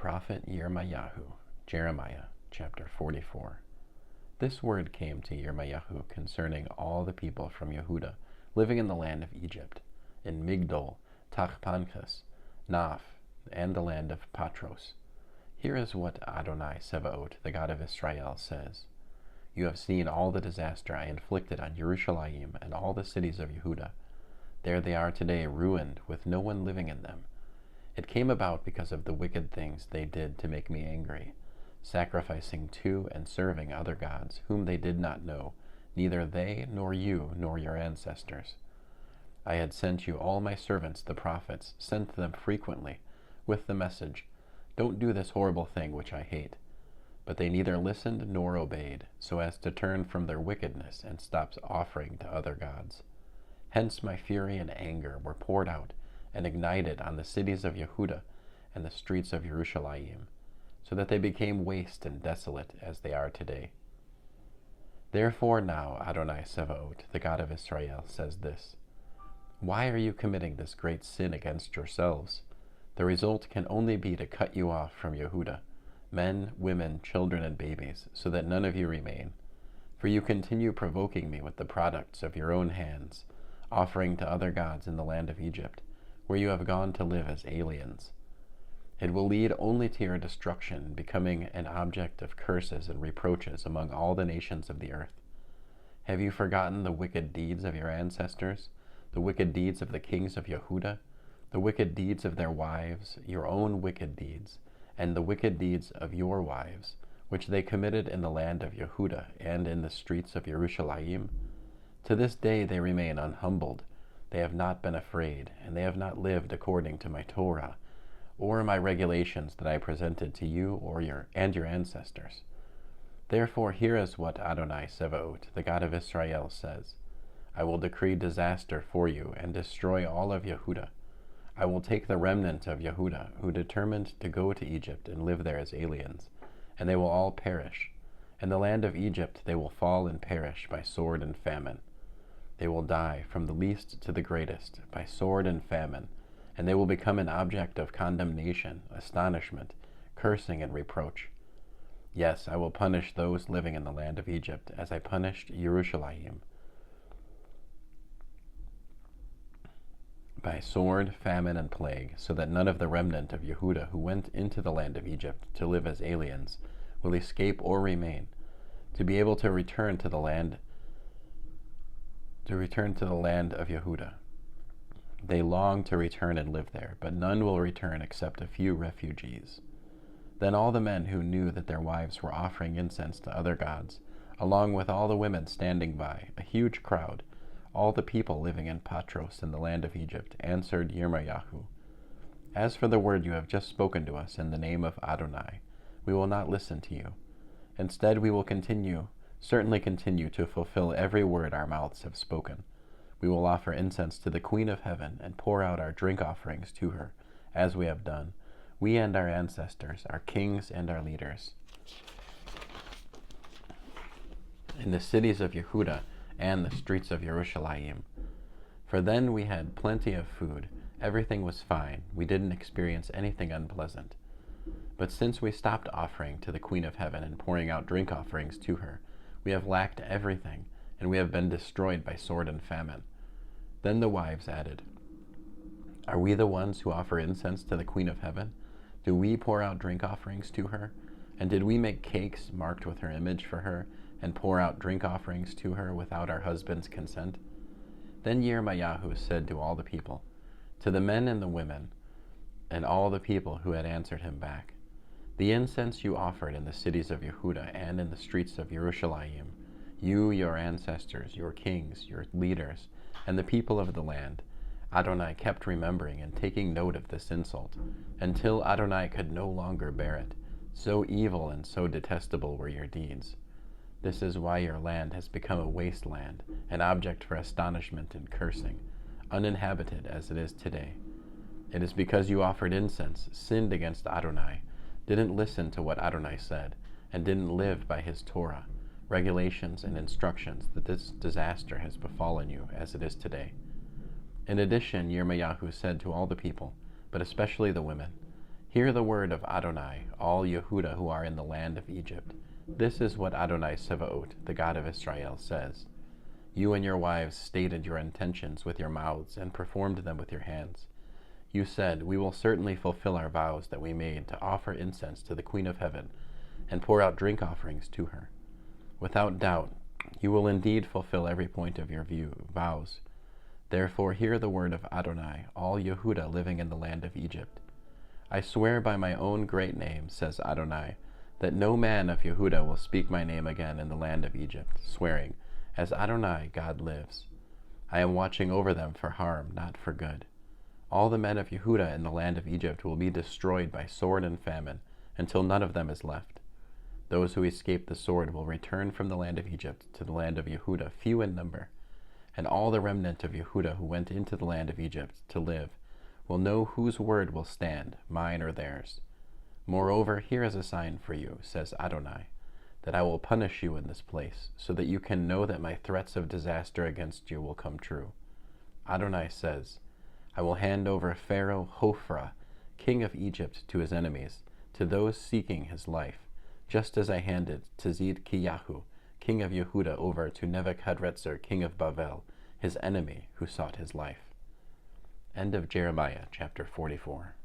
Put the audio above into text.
prophet Yirmeyahu, Jeremiah chapter 44. This word came to Yirmeyahu concerning all the people from Yehuda living in the land of Egypt, in Migdol, Tachpanches, Naph, and the land of Patros. Here is what Adonai Sevaot, the God of Israel, says. You have seen all the disaster I inflicted on Yerushalayim and all the cities of Yehuda. There they are today, ruined, with no one living in them. It came about because of the wicked things they did to make me angry, sacrificing to and serving other gods, whom they did not know, neither they, nor you, nor your ancestors. I had sent you all my servants, the prophets, sent them frequently, with the message, Don't do this horrible thing which I hate. But they neither listened nor obeyed, so as to turn from their wickedness and stopped offering to other gods. Hence my fury and anger were poured out and ignited on the cities of Yehuda and the streets of Yerushalayim, so that they became waste and desolate as they are today. Therefore now Adonai Sevaot, the God of Israel, says this, Why are you committing this great sin against yourselves? The result can only be to cut you off from Yehuda, men, women, children, and babies, so that none of you remain. For you continue provoking me with the products of your own hands, offering to other gods in the land of Egypt, where you have gone to live as aliens. It will lead only to your destruction, becoming an object of curses and reproaches among all the nations of the earth. Have you forgotten the wicked deeds of your ancestors, the wicked deeds of the kings of Yehuda, the wicked deeds of their wives, your own wicked deeds, and the wicked deeds of your wives, which they committed in the land of Yehuda and in the streets of Yerushalayim? To this day they remain unhumbled. They have not been afraid, and they have not lived according to my Torah, or my regulations that I presented to you or your ancestors. Therefore here is what Adonai Sevaot, the God of Israel, says. I will decree disaster for you and destroy all of Yehuda. I will take the remnant of Yehuda, who determined to go to Egypt and live there as aliens, and they will all perish. In the land of Egypt they will fall and perish by sword and famine. They will die, from the least to the greatest, by sword and famine, and they will become an object of condemnation, astonishment, cursing, and reproach. Yes, I will punish those living in the land of Egypt, as I punished Yerushalayim, by sword, famine, and plague, so that none of the remnant of Yehuda who went into the land of Egypt to live as aliens will escape or remain, to be able to return to the land of Yehuda. They long to return and live there, but none will return except a few refugees. Then all the men who knew that their wives were offering incense to other gods, along with all the women standing by, a huge crowd, all the people living in Patros in the land of Egypt, answered Yirmeyahu, As for the word you have just spoken to us in the name of Adonai, we will not listen to you. Instead we will certainly continue to fulfill every word our mouths have spoken. We will offer incense to the Queen of Heaven and pour out our drink offerings to her, as we have done, we and our ancestors, our kings and our leaders, in the cities of Yehuda and the streets of Yerushalayim. For then we had plenty of food, everything was fine, we didn't experience anything unpleasant. But since we stopped offering to the Queen of Heaven and pouring out drink offerings to her, we have lacked everything, and we have been destroyed by sword and famine. Then the wives added, Are we the ones who offer incense to the Queen of Heaven? Do we pour out drink offerings to her? And did we make cakes marked with her image for her, and pour out drink offerings to her without our husband's consent? Then Yirmeyahu said to all the people, to the men and the women, and all the people who had answered him back, The incense you offered in the cities of Yehuda and in the streets of Yerushalayim, you, your ancestors, your kings, your leaders, and the people of the land, Adonai kept remembering and taking note of this insult, until Adonai could no longer bear it. So evil and so detestable were your deeds. This is why your land has become a wasteland, an object for astonishment and cursing, uninhabited as it is today. It is because you offered incense, sinned against Adonai, didn't listen to what Adonai said, and didn't live by his Torah, regulations, and instructions, that this disaster has befallen you as it is today. In addition, Yirmeyahu said to all the people, but especially the women, Hear the word of Adonai, all Yehuda who are in the land of Egypt. This is what Adonai Sevaot, the God of Israel, says. You and your wives stated your intentions with your mouths and performed them with your hands. You said, we will certainly fulfill our vows that we made to offer incense to the Queen of Heaven and pour out drink offerings to her. Without doubt, you will indeed fulfill every point of your vows. Therefore hear the word of Adonai, all Yehuda living in the land of Egypt. I swear by my own great name, says Adonai, that no man of Yehuda will speak my name again in the land of Egypt, swearing, as Adonai, God lives. I am watching over them for harm, not for good. All the men of Yehuda in the land of Egypt will be destroyed by sword and famine, until none of them is left. Those who escape the sword will return from the land of Egypt to the land of Yehuda, few in number. And all the remnant of Yehuda who went into the land of Egypt to live will know whose word will stand, mine or theirs. Moreover, here is a sign for you, says Adonai, that I will punish you in this place, so that you can know that my threats of disaster against you will come true. Adonai says, I will hand over Pharaoh Hophra, king of Egypt, to his enemies, to those seeking his life, just as I handed Tzidkiyahu, king of Yehuda, over to Nebuchadrezzar, king of Bavel, his enemy who sought his life. End of Jeremiah, chapter 44.